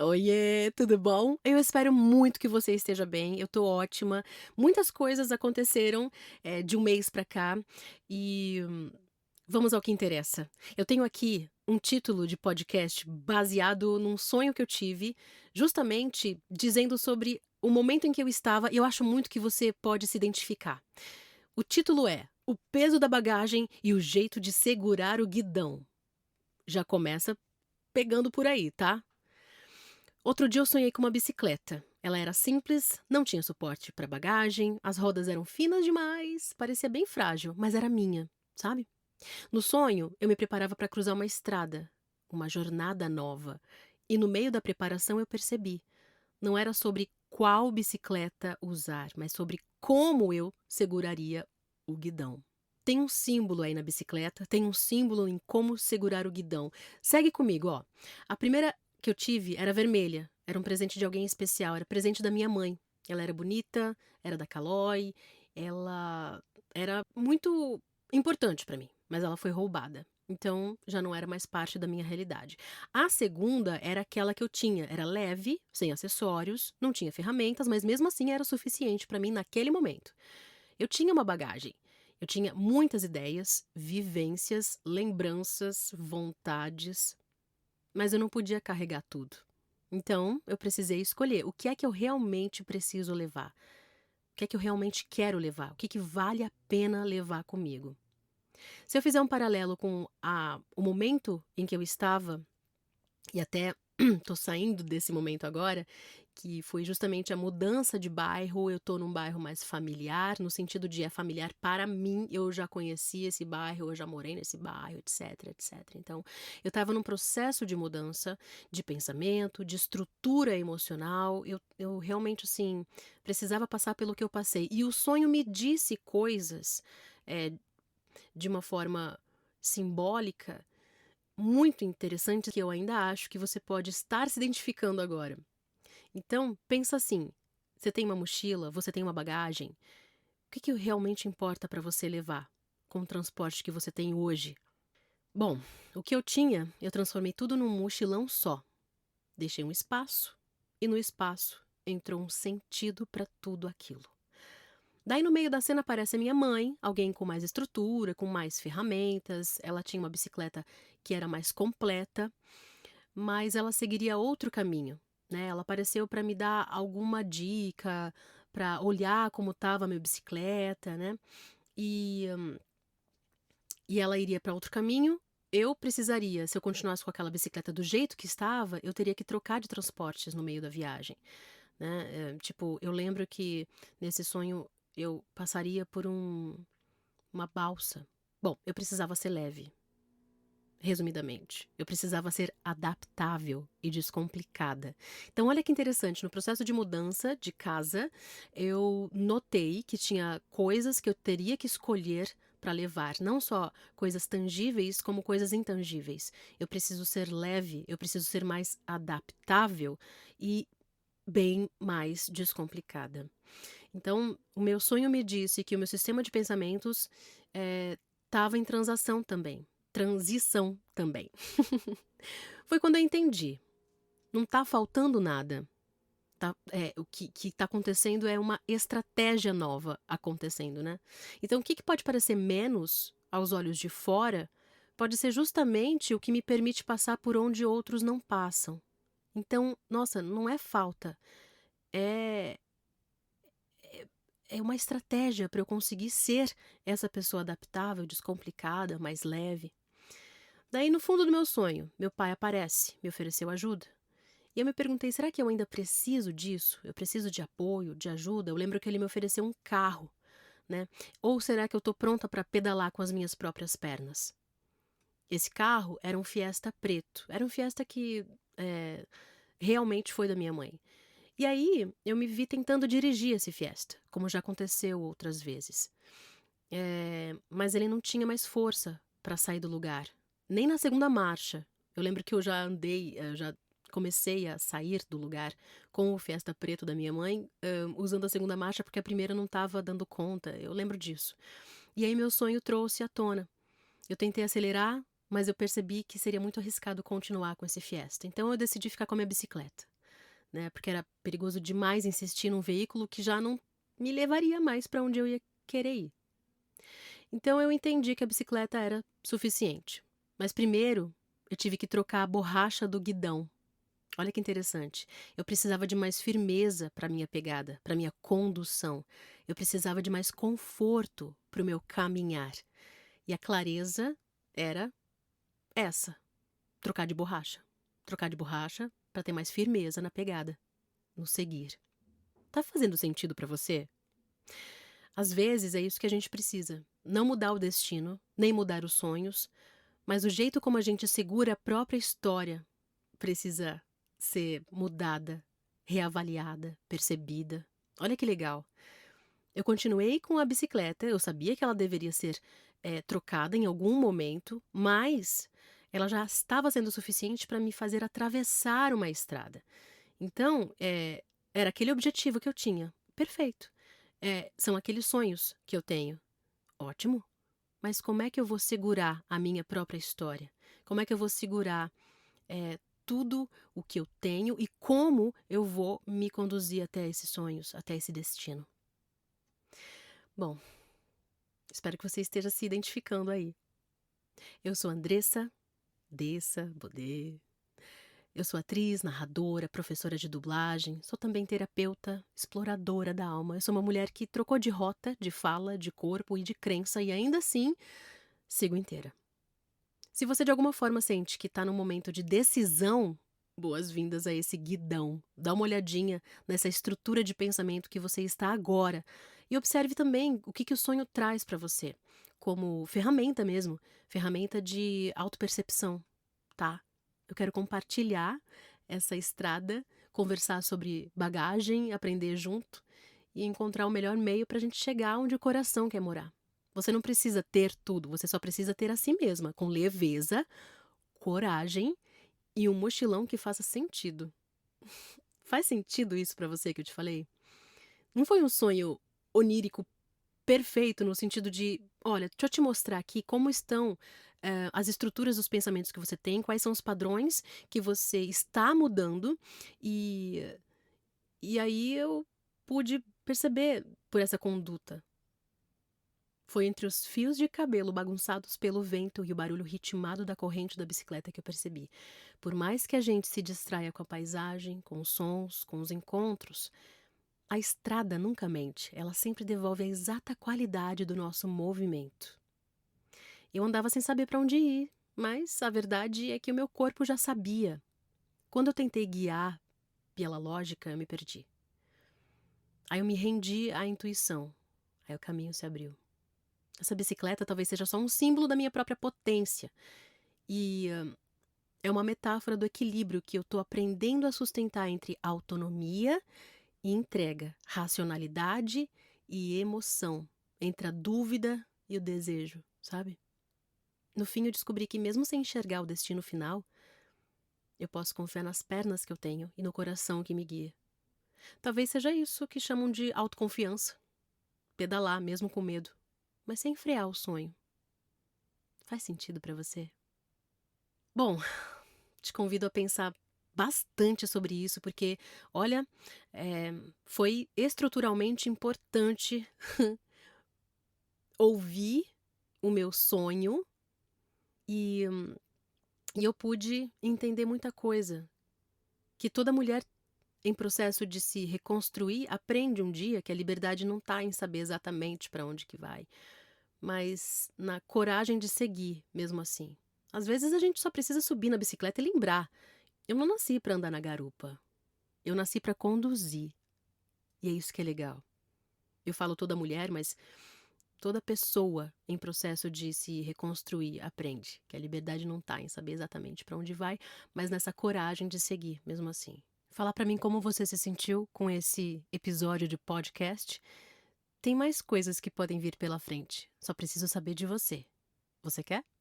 Oiê, tudo bom? Eu espero muito que você esteja bem, eu tô ótima. Muitas coisas aconteceram, de um mês pra cá e vamos ao que interessa. Eu tenho aqui um título de podcast baseado num sonho que eu tive, justamente dizendo sobre o momento em que eu estava e eu acho muito que você pode se identificar. O título é "O peso da bagagem e o jeito de segurar o guidão". Já começa pegando por aí, tá? Outro dia eu sonhei com uma bicicleta. Ela era simples, não tinha suporte para bagagem, as rodas eram finas demais, parecia bem frágil, mas era minha, sabe? No sonho, eu me preparava para cruzar uma estrada, uma jornada nova. E no meio da preparação eu percebi, não era sobre qual bicicleta usar, mas sobre como eu seguraria o guidão. Tem um símbolo aí na bicicleta, tem um símbolo em como segurar o guidão. Segue comigo, ó. A primeira que eu tive era vermelha, era um presente de alguém especial, era presente da minha mãe. Ela era bonita, era da Caloi, ela era muito importante pra mim, mas ela foi roubada. Então já não era mais parte da minha realidade. A segunda era aquela que eu tinha, era leve, sem acessórios, não tinha ferramentas, mas mesmo assim era suficiente pra mim naquele momento. Eu tinha uma bagagem. Eu tinha muitas ideias, vivências, lembranças, vontades, mas eu não podia carregar tudo. Então, eu precisei escolher o que é que eu realmente preciso levar, o que é que eu realmente quero levar, o que que vale a pena levar comigo. Se eu fizer um paralelo com o momento em que eu estava, e até tô saindo desse momento agora, que foi justamente a mudança de bairro. Eu tô num bairro mais familiar, no sentido de é familiar para mim, eu já conheci esse bairro, eu já morei nesse bairro, etc, etc. Então, eu estava num processo de mudança de pensamento, de estrutura emocional. Eu realmente, assim, precisava passar pelo que eu passei. E o sonho me disse coisas, eh, de uma forma simbólica muito interessante que eu ainda acho que você pode estar se identificando agora. Então, pensa assim: você tem uma mochila, você tem uma bagagem, o que que realmente importa para você levar com o transporte que você tem hoje? Bom, o que eu tinha, eu transformei tudo num mochilão só. Deixei um espaço e no espaço entrou um sentido para tudo aquilo. Daí no meio da cena aparece a minha mãe, alguém com mais estrutura, com mais ferramentas. Ela tinha uma bicicleta que era mais completa, mas ela seguiria outro caminho, né, ela apareceu para me dar alguma dica, para olhar como estava a minha bicicleta, né, e e ela iria para outro caminho. Eu precisaria, se eu continuasse com aquela bicicleta do jeito que estava, eu teria que trocar de transportes no meio da viagem, né, tipo, eu lembro que nesse sonho eu passaria por uma balsa. Bom, eu precisava ser leve. Resumidamente, eu precisava ser adaptável e descomplicada. Então, olha que interessante, no processo de mudança de casa, eu notei que tinha coisas que eu teria que escolher para levar, não só coisas tangíveis, como coisas intangíveis. Eu preciso ser leve, eu preciso ser mais adaptável e bem mais descomplicada. Então, o meu sonho me disse que o meu sistema de pensamentos estava em transição também. Foi quando eu entendi, não está faltando nada, o que está acontecendo é uma estratégia nova acontecendo, né. Então o que que pode parecer menos aos olhos de fora, pode ser justamente o que me permite passar por onde outros não passam. Então, nossa, não é falta, é é uma estratégia para eu conseguir ser essa pessoa adaptável, descomplicada, mais leve. Daí no fundo do meu sonho, meu pai aparece, me ofereceu ajuda. E eu me perguntei: "Será que eu ainda preciso disso? Eu preciso de apoio, de ajuda?". Eu lembro que ele me ofereceu um carro, né. Ou será que eu tô pronta para pedalar com as minhas próprias pernas? Esse carro era um Fiesta preto, era um Fiesta que, eh, realmente foi da minha mãe. E aí, eu me vi tentando dirigir esse Fiesta, como já aconteceu outras vezes. Mas ele não tinha mais força para sair do lugar, nem na segunda marcha. Eu lembro que eu já andei, já comecei a sair do lugar com o Fiesta preto da minha mãe, usando a segunda marcha, porque a primeira não estava dando conta, eu lembro disso. E aí meu sonho trouxe à tona. Eu tentei acelerar, mas eu percebi que seria muito arriscado continuar com esse Fiesta. Então eu decidi ficar com a minha bicicleta, né, porque era perigoso demais insistir num veículo que já não me levaria mais para onde eu ia querer ir. Então eu entendi que a bicicleta era suficiente. Mas primeiro eu tive que trocar a borracha do guidão. Olha que interessante. Eu precisava de mais firmeza para minha pegada, para minha condução. Eu precisava de mais conforto para o meu caminhar. E a clareza era essa: trocar de borracha. Trocar de borracha para ter mais firmeza na pegada, no seguir. Tá fazendo sentido para você? Às vezes é isso que a gente precisa. Não mudar o destino, nem mudar os sonhos, mas o jeito como a gente segura a própria história precisa ser mudada, reavaliada, percebida. Olha que legal. Eu continuei com a bicicleta, eu sabia que ela deveria ser trocada em algum momento, mas ela já estava sendo suficiente para me fazer atravessar uma estrada. Então, era aquele objetivo que eu tinha. Perfeito. São aqueles sonhos que eu tenho. Ótimo. Mas como é que eu vou segurar a minha própria história? Como é que eu vou segurar tudo o que eu tenho e como eu vou me conduzir até esses sonhos, até esse destino? Bom, espero que você esteja se identificando aí. Eu sou Andressa Dessa Bodê. Eu sou atriz, narradora, professora de dublagem, sou também terapeuta, exploradora da alma. Eu sou uma mulher que trocou de rota, de fala, de corpo e de crença e ainda assim sigo inteira. Se você de alguma forma sente que está num momento de decisão, boas-vindas a esse guidão. Dá uma olhadinha nessa estrutura de pensamento que você está agora e observe também o que o sonho traz para você, como ferramenta mesmo, ferramenta de autopercepção, tá? Eu quero compartilhar essa estrada, conversar sobre bagagem, aprender junto e encontrar o melhor meio para a gente chegar onde o coração quer morar. Você não precisa ter tudo, você só precisa ter a si mesma, com leveza, coragem e um mochilão que faça sentido. Faz sentido isso pra você que eu te falei? Não foi um sonho onírico perfeito no sentido de, olha, deixa eu te mostrar aqui como estão as estruturas dos pensamentos que você tem, quais são os padrões que você está mudando e aí eu pude perceber por essa conduta. Foi entre os fios de cabelo bagunçados pelo vento e o barulho ritmado da corrente da bicicleta que eu percebi. Por mais que a gente se distraia com a paisagem, com os sons, com os encontros, a estrada nunca mente, ela sempre devolve a exata qualidade do nosso movimento. Eu andava sem saber para onde ir, mas a verdade é que o meu corpo já sabia. Quando eu tentei guiar pela lógica, eu me perdi. Aí eu me rendi à intuição, aí o caminho se abriu. Essa bicicleta talvez seja só um símbolo da minha própria potência. E é uma metáfora do equilíbrio que eu estou aprendendo a sustentar entre autonomia e entrega, racionalidade e emoção, entre a dúvida e o desejo, sabe? No fim eu descobri que mesmo sem enxergar o destino final, eu posso confiar nas pernas que eu tenho e no coração que me guia. Talvez seja isso que chamam de autoconfiança. Pedalar mesmo com medo, mas sem frear o sonho. Faz sentido pra você? Bom, te convido a pensar bastante sobre isso, porque, olha, foi estruturalmente importante ouvir o meu sonho e eu pude entender muita coisa. Que toda mulher em processo de se reconstruir aprende um dia que a liberdade não está em saber exatamente para onde que vai, mas na coragem de seguir, mesmo assim. Às vezes a gente só precisa subir na bicicleta e lembrar: eu não nasci para andar na garupa, eu nasci para conduzir. E é isso que é legal. Eu falo toda mulher, mas toda pessoa em processo de se reconstruir aprende que a liberdade não está em saber exatamente para onde vai, mas nessa coragem de seguir, mesmo assim. Falar para mim como você se sentiu com esse episódio de podcast. Tem mais coisas que podem vir pela frente. Só preciso saber de você. Você quer?